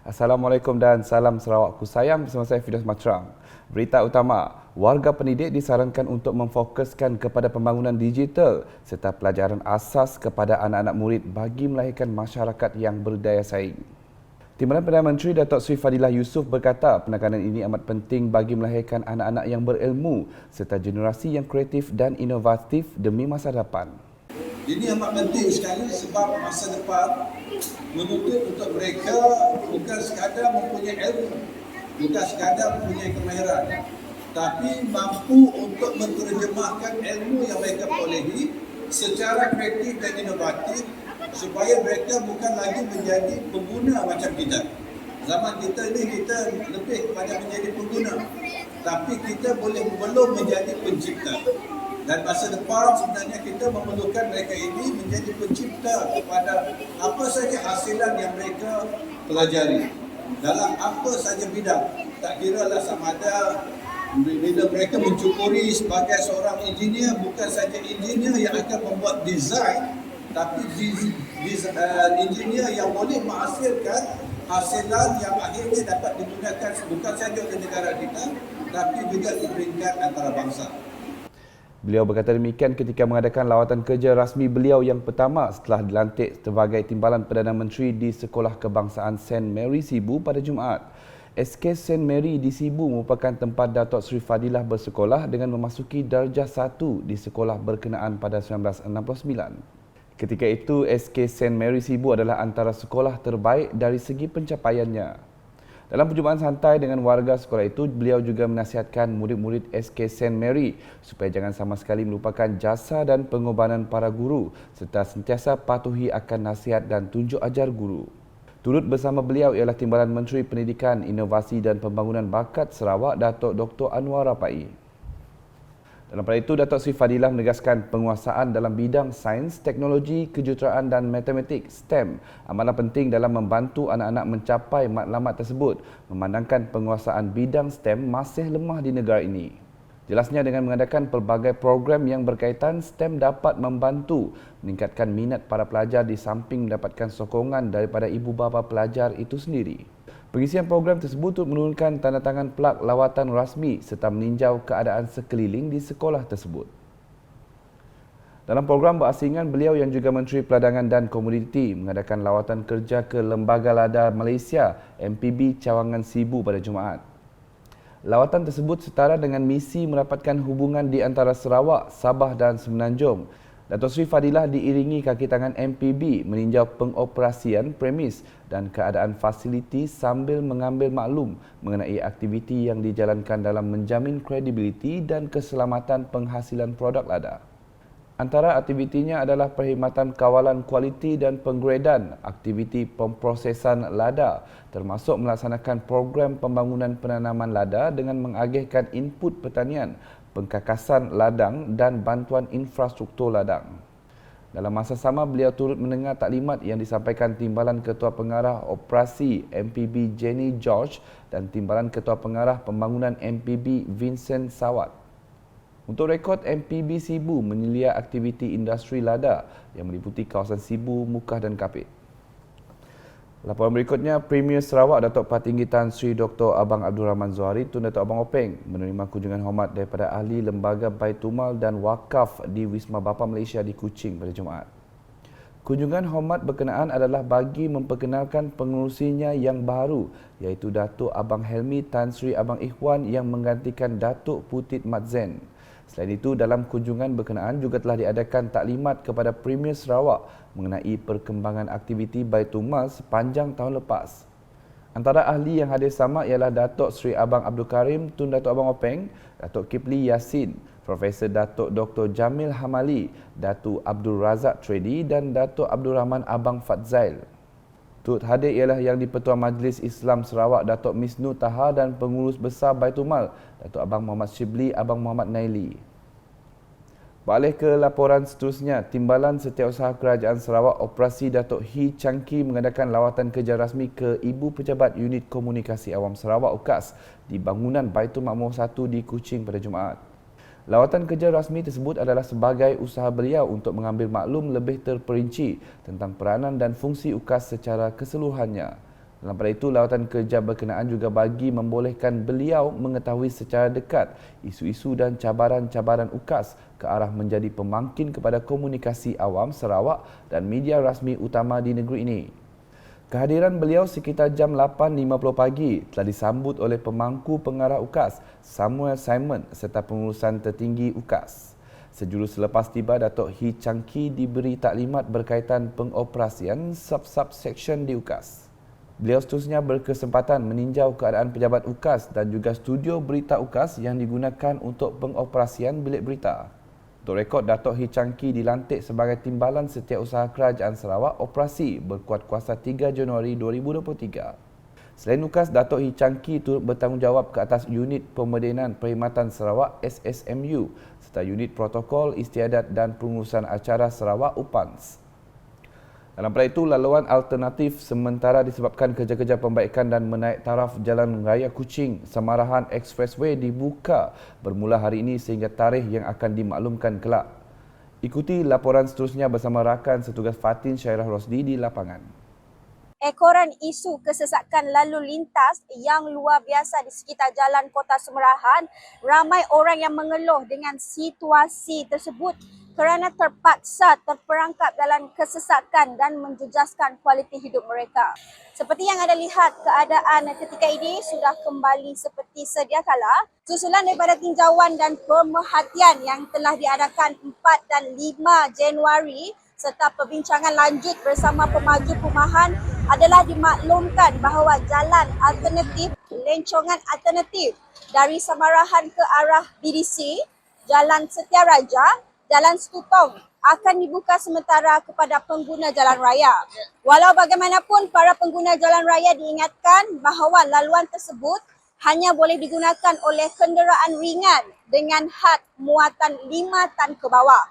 Assalamualaikum dan salam Sarawakku sayang, bersama saya Fidas Matrang. Berita utama, warga pendidik disarankan untuk memfokuskan kepada pembangunan digital serta pelajaran asas kepada anak-anak murid bagi melahirkan masyarakat yang berdaya saing. Timbalan Perdana Menteri Datuk Seri Fadilah Yusof berkata penekanan ini amat penting bagi melahirkan anak-anak yang berilmu serta generasi yang kreatif dan inovatif demi masa depan. Ini amat penting sekali sebab masa depan menuntut untuk mereka bukan sekadar mempunyai ilmu, bukan sekadar mempunyai kemahiran, tapi mampu untuk menterjemahkan ilmu yang mereka perolehi secara kreatif dan inovatif supaya mereka bukan lagi menjadi pengguna macam kita. Zaman kita ini kita lebih kepada menjadi pengguna, tapi kita belum menjadi pencipta. Dan masa depan sebenarnya kita memerlukan mereka ini menjadi pencipta kepada apa saja hasilan yang mereka pelajari dalam apa saja bidang. Tak kira lah sama ada bila mereka mencukuri sebagai seorang engineer, bukan saja engineer yang akan membuat desain, tapi engineer yang boleh menghasilkan hasilan yang akhirnya dapat digunakan bukan saja oleh negara kita, tapi juga di peringkat antarabangsa. Beliau berkata demikian ketika mengadakan lawatan kerja rasmi beliau yang pertama setelah dilantik sebagai Timbalan Perdana Menteri di Sekolah Kebangsaan St. Mary Sibu pada Jumaat. SK St. Mary di Sibu merupakan tempat Datuk Seri Fadilah bersekolah dengan memasuki darjah 1 di sekolah berkenaan pada 1969. Ketika itu, SK St. Mary Sibu adalah antara sekolah terbaik dari segi pencapaiannya. Dalam perjumpaan santai dengan warga sekolah itu, beliau juga menasihatkan murid-murid SK St. Mary supaya jangan sama sekali melupakan jasa dan pengorbanan para guru serta sentiasa patuhi akan nasihat dan tunjuk ajar guru. Turut bersama beliau ialah Timbalan Menteri Pendidikan, Inovasi dan Pembangunan Bakat Sarawak, Datuk Dr. Anwar Rapai. Dalam pada itu, Datuk Seri Fadilah menegaskan penguasaan dalam bidang sains, teknologi, kejuruteraan dan matematik STEM amatlah penting dalam membantu anak-anak mencapai matlamat tersebut, memandangkan penguasaan bidang STEM masih lemah di negara ini. Jelasnya dengan mengadakan pelbagai program yang berkaitan, STEM dapat membantu meningkatkan minat para pelajar di samping mendapatkan sokongan daripada ibu bapa pelajar itu sendiri. Pengisian program tersebut untuk menurunkan tanda tangan pelak lawatan rasmi serta meninjau keadaan sekeliling di sekolah tersebut. Dalam program berasingan, beliau yang juga Menteri Peladangan dan Komoditi mengadakan lawatan kerja ke Lembaga Lada Malaysia MPB Cawangan Sibu pada Jumaat. Lawatan tersebut setara dengan misi merapatkan hubungan di antara Sarawak, Sabah dan Semenanjung. Datuk Seri Fadilah diiringi kaki tangan MPB meninjau pengoperasian premis dan keadaan fasiliti sambil mengambil maklum mengenai aktiviti yang dijalankan dalam menjamin kredibiliti dan keselamatan penghasilan produk lada. Antara aktivitinya adalah perkhidmatan kawalan kualiti dan penggradean aktiviti pemprosesan lada, termasuk melaksanakan program pembangunan penanaman lada dengan mengagihkan input pertanian, pengkakasan ladang dan bantuan infrastruktur ladang. Dalam masa sama, beliau turut mendengar taklimat yang disampaikan Timbalan Ketua Pengarah Operasi MPB Jenny George dan Timbalan Ketua Pengarah Pembangunan MPB Vincent Sawat. Untuk rekod, MPB Sibu menyelia aktiviti industri lada yang meliputi kawasan Sibu, Mukah dan Kapit. Laporan berikutnya, Premier Sarawak Datuk Patinggi Tan Sri Dr. Abang Abdul Rahman Zuhari Tun Datuk Abang Openg menerima kunjungan hormat daripada ahli Lembaga Baitumal dan Wakaf di Wisma Bapa Malaysia di Kuching pada Jumaat. Kunjungan hormat berkenaan adalah bagi memperkenalkan pengurusinya yang baru, iaitu Datuk Abang Helmi Tan Sri Abang Ikhwan yang menggantikan Datuk Putit Mat Zain. Selain itu, dalam kunjungan berkenaan juga telah diadakan taklimat kepada Premier Sarawak mengenai perkembangan aktiviti Baitumal sepanjang tahun lepas. Antara ahli yang hadir sama ialah Datuk Sri Abang Abdul Karim Tun Datuk Abang Openg, Datuk Kipli Yassin, Profesor Datuk Dr. Jamil Hamali, Datuk Abdul Razak Tredi dan Datuk Abdul Rahman Abang Fatzail. Turut hadir ialah Yang di-Pertua Majlis Islam Sarawak Datuk Misnu Taha dan Pengurus Besar Baitumal Datuk Abang Muhammad Shibli Abang Muhammad Naili. Beralih ke laporan seterusnya, Timbalan Setiausaha Kerajaan Sarawak Operasi Datuk Hee Changki mengadakan lawatan kerja rasmi ke Ibu Pejabat Unit Komunikasi Awam Sarawak UKAS di bangunan Baitul Makmur 1 di Kuching pada Jumaat. Lawatan kerja rasmi tersebut adalah sebagai usaha beliau untuk mengambil maklum lebih terperinci tentang peranan dan fungsi UKAS secara keseluruhannya. Dalam pada itu, lawatan kerja berkenaan juga bagi membolehkan beliau mengetahui secara dekat isu-isu dan cabaran-cabaran UKAS ke arah menjadi pemangkin kepada komunikasi awam Sarawak dan media rasmi utama di negeri ini. Kehadiran beliau sekitar jam 8.50 pagi telah disambut oleh pemangku pengarah UKAS, Samuel Simon serta pengurusan tertinggi UKAS. Sejurus selepas tiba, Datuk Hee Chang Kee diberi taklimat berkaitan pengoperasian sub-sub section di UKAS. Beliau seterusnya berkesempatan meninjau keadaan pejabat UKAS dan juga studio berita UKAS yang digunakan untuk pengoperasian bilik berita. Untuk rekod, Datuk Hee Chang Kee dilantik sebagai Timbalan Setiausaha Kerajaan Sarawak Operasi berkuat kuasa 3 Januari 2023. Selain UKAS, Datuk Hee Chang Kee turut bertanggungjawab ke atas Unit Pemedenan Perkhidmatan Sarawak SSMU serta Unit Protokol Istiadat dan Pengurusan Acara Sarawak UPANS. Dalam pada itu, laluan alternatif sementara disebabkan kerja-kerja pembaikan dan menaik taraf Jalan Raya Kuching Samarahan Expressway dibuka bermula hari ini sehingga tarikh yang akan dimaklumkan kelak. Ikuti laporan seterusnya bersama rakan setugas Fatin Syairah Rosdi di lapangan. Ekoran isu kesesakan lalu lintas yang luar biasa di sekitar jalan Kota Semerahan, ramai orang yang mengeluh dengan situasi tersebut kerana terpaksa terperangkap dalam kesesakan dan menjejaskan kualiti hidup mereka. Seperti yang anda lihat, keadaan ketika ini sudah kembali seperti sedia kala susulan daripada tinjauan dan pemerhatian yang telah diadakan 4 dan 5 Januari serta perbincangan lanjut bersama pemaju perumahan adalah dimaklumkan bahawa jalan alternatif, lencongan alternatif dari Samarahan ke arah BDC, Jalan Setiaraja, Jalan Setutong akan dibuka sementara kepada pengguna jalan raya. Walau bagaimanapun, para pengguna jalan raya diingatkan bahawa laluan tersebut hanya boleh digunakan oleh kenderaan ringan dengan had muatan 5 tan ke bawah.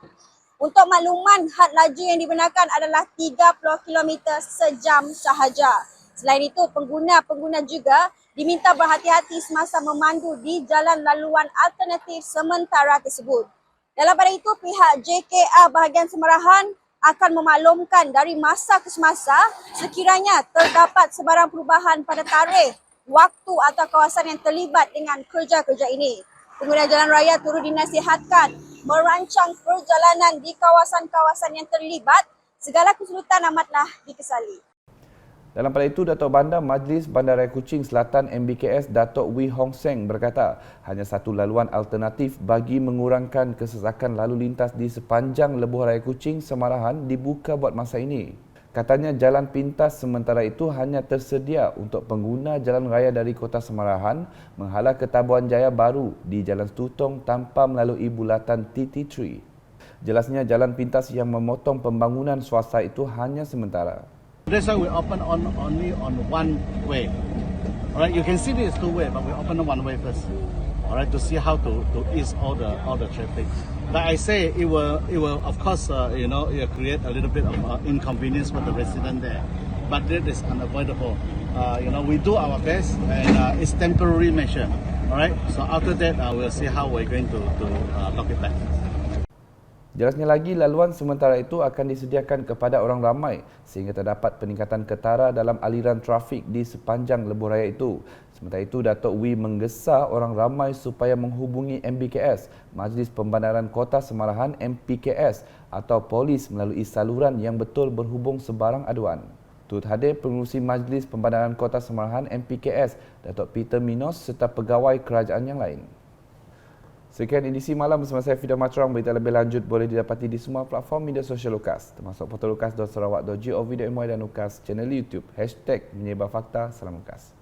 Untuk makluman, had laju yang digunakan adalah 30 km sejam sahaja. Selain itu, pengguna juga diminta berhati-hati semasa memandu di jalan laluan alternatif sementara tersebut. Dalam pada itu, pihak JKR bahagian Semerahan akan memaklumkan dari masa ke semasa sekiranya terdapat sebarang perubahan pada tarikh, waktu atau kawasan yang terlibat dengan kerja-kerja ini. Pengguna jalan raya turut dinasihatkan merancang perjalanan di kawasan-kawasan yang terlibat. Segala kesulitan amatlah dikesali. Dalam pada itu, Datuk Bandar Majlis Bandaraya Kuching Selatan MBKS Datuk Wee Hong Seng berkata hanya satu laluan alternatif bagi mengurangkan kesesakan lalu lintas di sepanjang Lebuh Raya Kuching Samarahan dibuka buat masa ini. Katanya jalan pintas sementara itu hanya tersedia untuk pengguna jalan raya dari Kota Samarahan menghala ke Tabuan Jaya baru di Jalan Setutong tanpa melalui bulatan TT3. Jelasnya jalan pintas yang memotong pembangunan swasta itu hanya sementara. That's why we open only on one way. Alright, you can see this two way, but we open on one way first. Alright, to see how to ease all the traffic. Like I say, it will of course it create a little bit of inconvenience for the resident there, but that is unavoidable. We do our best, and it's temporary measure. Alright, so after that we'll see how we're going to lock it back. Jelasnya lagi, laluan sementara itu akan disediakan kepada orang ramai sehingga terdapat peningkatan ketara dalam aliran trafik di sepanjang lebuh raya itu. Sementara itu, Datuk Wee menggesa orang ramai supaya menghubungi MBKS, Majlis Pembandaran Kota Semarahan MPKS atau polis melalui saluran yang betul berhubung sebarang aduan. Turut hadir pengerusi Majlis Pembandaran Kota Semarahan MPKS, Datuk Peter Minos serta pegawai kerajaan yang lain. Sekian edisi malam bersama saya Fidah Matrang. Berita lebih lanjut boleh didapati di semua platform media sosial UKAS termasuk portal ukas.sarawak.gov.my dan UKAS channel YouTube #menyebarfakta. Salam UKAS.